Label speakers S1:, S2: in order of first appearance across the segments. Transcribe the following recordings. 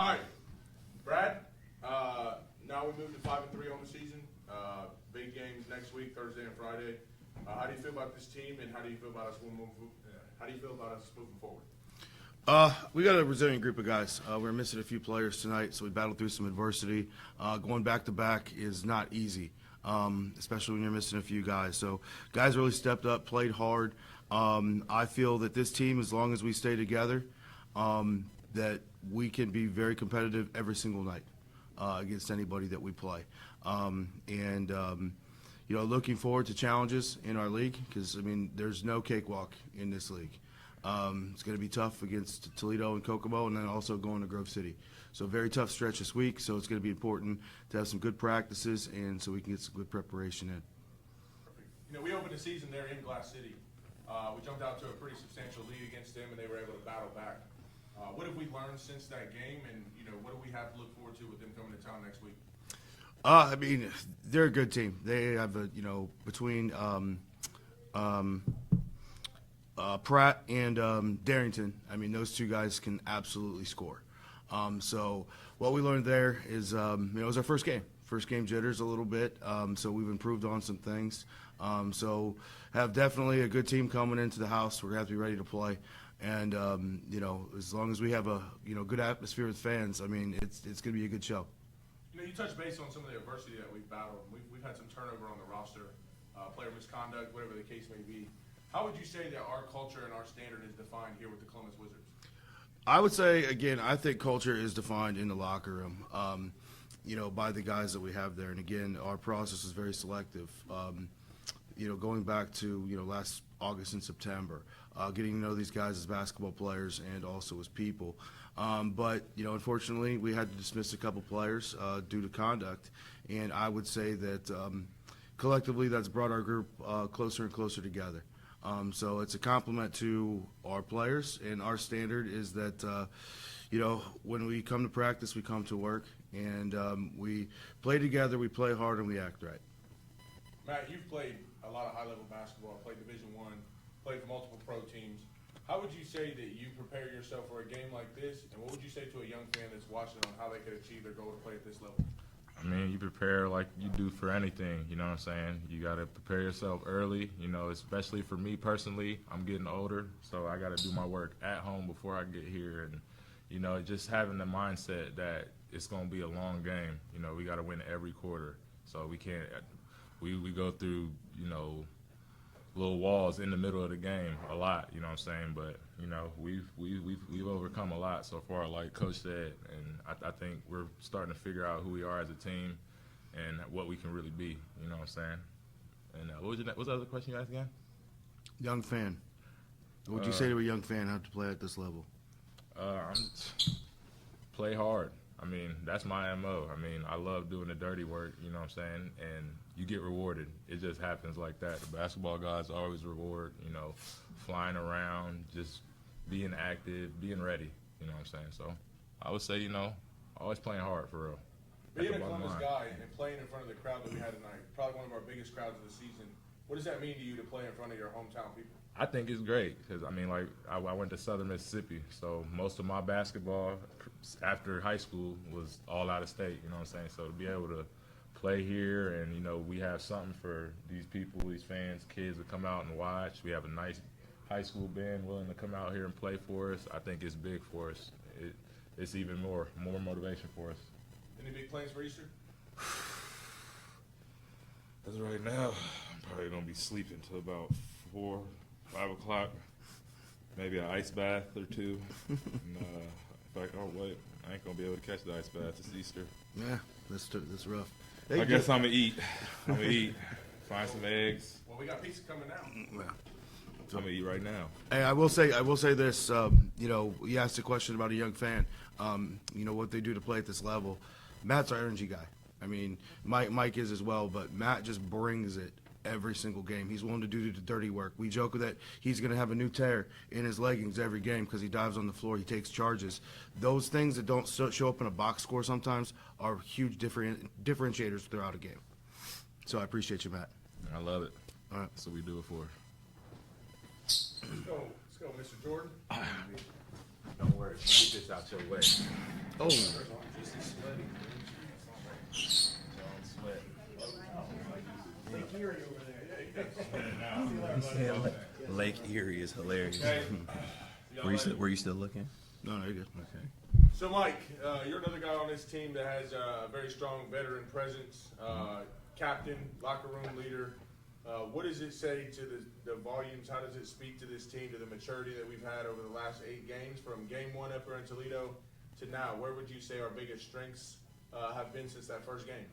S1: All right, Brad. Now we move to 5-3 on the season. Big games next week, Thursday and Friday. How do you feel about this team, and how do you feel about us moving forward?
S2: We got a resilient group of guys. We're missing a few players tonight, so we battled through some adversity. Going back-to-back is not easy, especially when you're missing a few guys. So guys really stepped up, played hard. I feel that this team, as long as we stay together, that we can be very competitive every single night against anybody that we play. Looking forward to challenges in our league because, there's no cakewalk in this league. It's going to be tough against Toledo and Kokomo, and then also going to Grove City. So very tough stretch this week, so it's going to be important to have some good practices and so we can get some good preparation in.
S1: Perfect. We opened the season there in Glass City. We jumped out to a pretty substantial lead against them, and they were able to battle back. What have we learned since that game, and what do we have to look forward to with them coming to town next week?
S2: They're a good team. They have between Pratt and Darrington. Those two guys can absolutely score. So what we learned there is, it was our first game jitters a little bit. So we've improved on some things. So have definitely a good team coming into the house. We're gonna have to be ready to play. And, as long as we have a, good atmosphere with fans, it's going to be a good show.
S1: You touched base on some of the adversity that we've battled. We've had some turnover on the roster, player misconduct, whatever the case may be. How would you say that our culture and our standard is defined here with the Columbus Wizards?
S2: I would say, again, I think culture is defined in the locker room, by the guys that we have there. And, again, our process is very selective. Going back to, last August and September, getting to know these guys as basketball players and also as people. But unfortunately, we had to dismiss a couple players due to conduct. And I would say that collectively that's brought our group closer and closer together. So it's a compliment to our players, and our standard is that, when we come to practice, we come to work, and we play together, we play hard, and we act right.
S1: Matt, you've played a lot of high-level basketball, played Division I, played for multiple pro teams. How would you say that you prepare yourself for a game like this, and what would you say to a young fan that's watching on how they could achieve their goal to play at this level?
S3: You prepare like you do for anything, you know what I'm saying? You got to prepare yourself early, especially for me personally. I'm getting older, so I got to do my work at home before I get here. And, just having the mindset that it's going to be a long game. We got to win every quarter. So we can't – we go through, little walls in the middle of the game a lot, you know what I'm saying? But, we've overcome a lot so far, like Coach said, and I think we're starting to figure out who we are as a team and what we can really be, you know what I'm saying? And what was the other question you asked again?
S2: Young fan. What would you say to a young fan how to play at this level?
S3: Play hard. That's my MO. I love doing the dirty work, you know what I'm saying? And you get rewarded. It just happens like that. The basketball guys always reward, flying around, just being active, being ready, you know what I'm saying? So I would say, always playing hard for real.
S1: Being a Columbus guy and playing in front of the crowd that we had tonight, probably one of our biggest crowds of the season, what does that mean to you to play in front of your hometown people?
S3: I think it's great because, I went to Southern Mississippi, so most of my basketball after high school was all out of state, you know what I'm saying? So to be able to play here and, we have something for these people, these fans, kids to come out and watch. We have a nice high school band willing to come out here and play for us. I think it's big for us. It's even more motivation for us.
S1: Any big plans for Easter?
S4: As of right now, I'm probably going to be sleeping till about 4, 5 o'clock. Maybe an ice bath or two. And, I ain't going to be able to catch the ice bath. It's Easter.
S2: Yeah, that's rough.
S4: I guess I'm going to eat. Find some eggs.
S1: Well, we got pizza coming out.
S2: Yeah.
S4: I'm going to eat right now.
S2: Hey, I will say this. You asked a question about a young fan. What they do to play at this level. Matt's our energy guy. Mike is as well, but Matt just brings it every single game. He's willing to do the dirty work. We joke that he's going to have a new tear in his leggings every game because he dives on the floor, he takes charges. Those things that don't show up in a box score sometimes are huge differentiators throughout a game. So I appreciate you, Matt.
S3: I love it.
S2: All right.
S3: That's what we do it for.
S1: Let's go, Mr. Jordan.
S3: Don't worry, get this out your way.
S2: Oh,
S3: Just as sweaty. Don't sweat.
S5: Lake Erie is hilarious.
S1: Okay.
S5: Were you still looking?
S2: no, you're good.
S5: Okay.
S1: So, Mike, you're another guy on this team that has a very strong veteran presence, captain, locker room leader. What does it say to the volumes? How does it speak to this team, to the maturity that we've had over the last 8 games, from game 1 up here in Toledo to now? Where would you say our biggest strengths have been since that first game?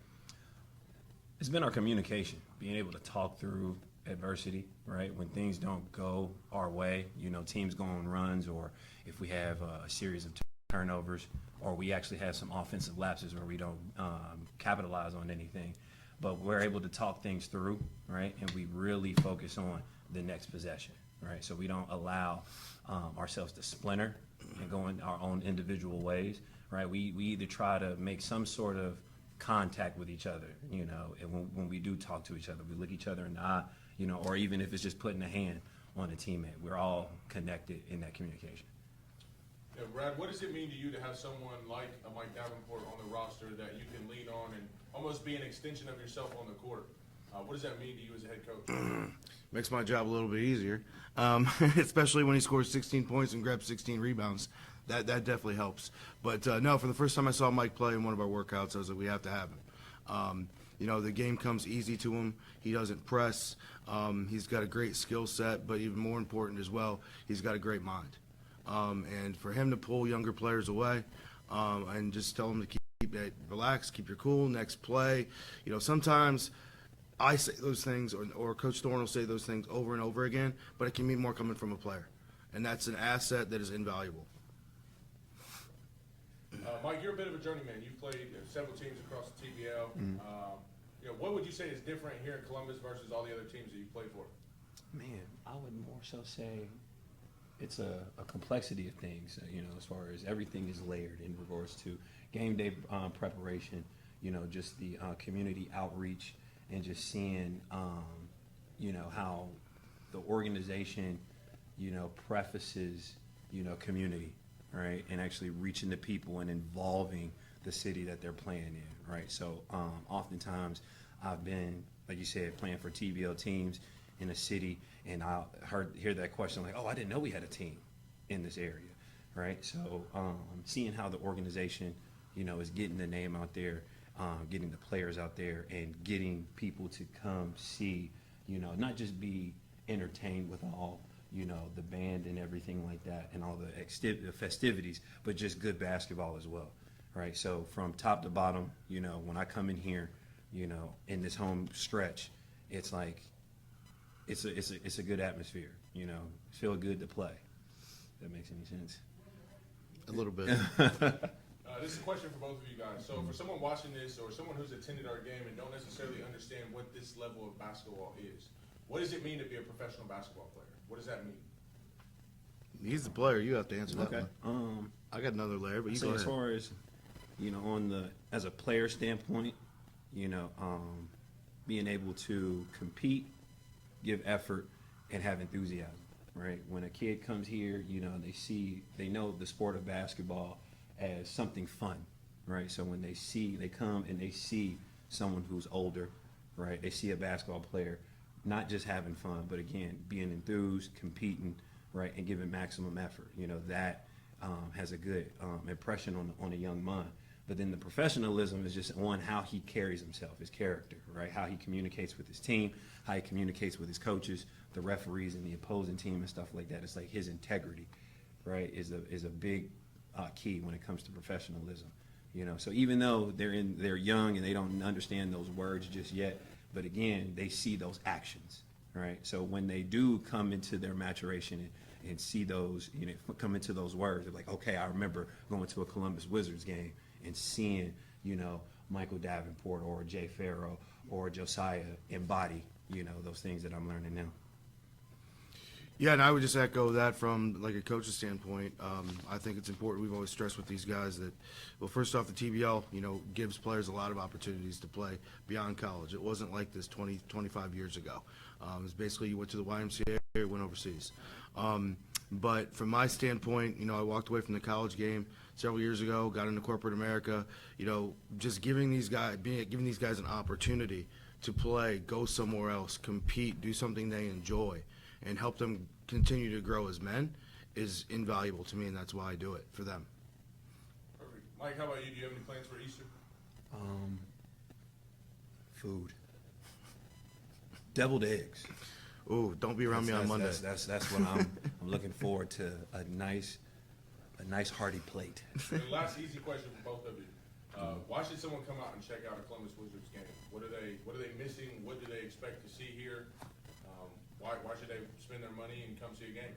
S5: It's been our communication, being able to talk through adversity, right? When things don't go our way, teams go on runs, or if we have a series of turnovers, or we actually have some offensive lapses where we don't capitalize on anything. But we're able to talk things through, right? And we really focus on the next possession, right? So we don't allow ourselves to splinter and go in our own individual ways, right? We either try to make some sort of contact with each other, and when we do talk to each other, we look each other in the eye, or even if it's just putting a hand on a teammate, we're all connected in that communication.
S1: Yeah, Brad, what does it mean to you to have someone like a Mike Davenport on the roster that you can lean on and almost be an extension of yourself on the court? What does that mean to you as a head coach?
S2: Makes my job a little bit easier, especially when he scores 16 points and grabs 16 rebounds. That definitely helps. But no, for the first time I saw Mike play in one of our workouts, I was like, we have to have him. The game comes easy to him. He doesn't press. He's got a great skill set, but even more important as well, he's got a great mind. And for him to pull younger players away and just tell them to keep it relaxed, keep your cool, next play. Sometimes I say those things, or Coach Thorne will say those things over and over again, but it can mean more coming from a player. And that's an asset that is invaluable.
S1: Mike, you're a bit of a journeyman. You've played several teams across the TBL. What would you say is different here in Columbus versus all the other teams that you played for?
S5: Man, I would more so say it's a complexity of things, as far as everything is layered in regards to game day preparation, just the community outreach, and just seeing, how the organization, prefaces, community, right, and actually reaching the people and involving the city that they're playing in, right? So oftentimes I've been, like you said, playing for TBL teams in a city, and I'll hear that question like, oh, I didn't know we had a team in this area, right? So seeing how the organization, is getting the name out there, getting the players out there, and getting people to come see, not just be entertained with all, the band and everything like that, and all the festivities, but just good basketball as well, right? So from top to bottom, when I come in here, in this home stretch, it's like, it's a good atmosphere, feel good to play. If that makes any sense.
S2: A little bit.
S1: This is a question for both of you guys. So for someone watching this, or someone who's attended our game and don't necessarily understand what this level of basketball is, what does it mean to be a professional basketball player? What does that mean?
S2: He's the player. You have to answer that
S5: Okay.
S2: one. I got another layer, but you
S5: So
S2: go
S5: as
S2: ahead.
S5: far as, as a player standpoint, being able to compete, give effort, and have enthusiasm, right? When a kid comes here, they know the sport of basketball as something fun, right? So when they come and they see someone who's older, right? They see a basketball player, not just having fun, but again, being enthused, competing, right? And giving maximum effort. That has a good impression on a young mind. But then the professionalism is just on how he carries himself, his character, right? How he communicates with his team, how he communicates with his coaches, the referees, and the opposing team and stuff like that. It's like his integrity, right, is a big key when it comes to professionalism. So even though they're young and they don't understand those words just yet, but again, they see those actions, right? So when they do come into their maturation and see those, come into those words, they're like, okay, I remember going to a Columbus Wizards game and seeing, Michael Davenport or Jay Farrow or Josiah embody, those things that I'm learning now.
S2: Yeah, and I would just echo that from like a coach's standpoint. I think it's important. We've always stressed with these guys that, well, first off, the TBL, gives players a lot of opportunities to play beyond college. It wasn't like this 20, 25 years ago. It was basically you went to the YMCA or went overseas. But from my standpoint, you know, I walked away from the college game several years ago, got into corporate America. You know, just giving these guys an opportunity to play, go somewhere else, compete, do something they enjoy, and help them continue to grow as men is invaluable to me, and that's why I do it for them.
S1: Perfect. Mike, how about you? Do you have any plans for Easter?
S5: Food. Deviled eggs.
S2: Ooh, don't be around me on Monday.
S5: That's what I'm looking forward to. A nice hearty plate.
S1: And the last easy question for both of you. Why should someone come out and check out a Columbus Wizards game? What are they missing? What do they expect to see here? Why should they spend their money and come see a game?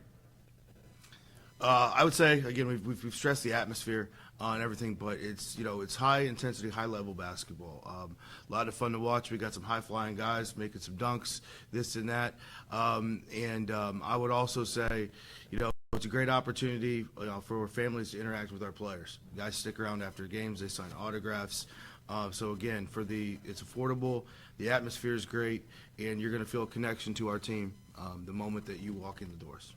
S2: I would say, again, we've stressed the atmosphere and everything, but it's high intensity, high level basketball. A lot of fun to watch. We got some high flying guys making some dunks, this and that. I would also say, it's a great opportunity for families to interact with our players. Guys stick around after games. They sign autographs. So again, it's affordable. The atmosphere is great, and you're going to feel a connection to our team the moment that you walk in the doors.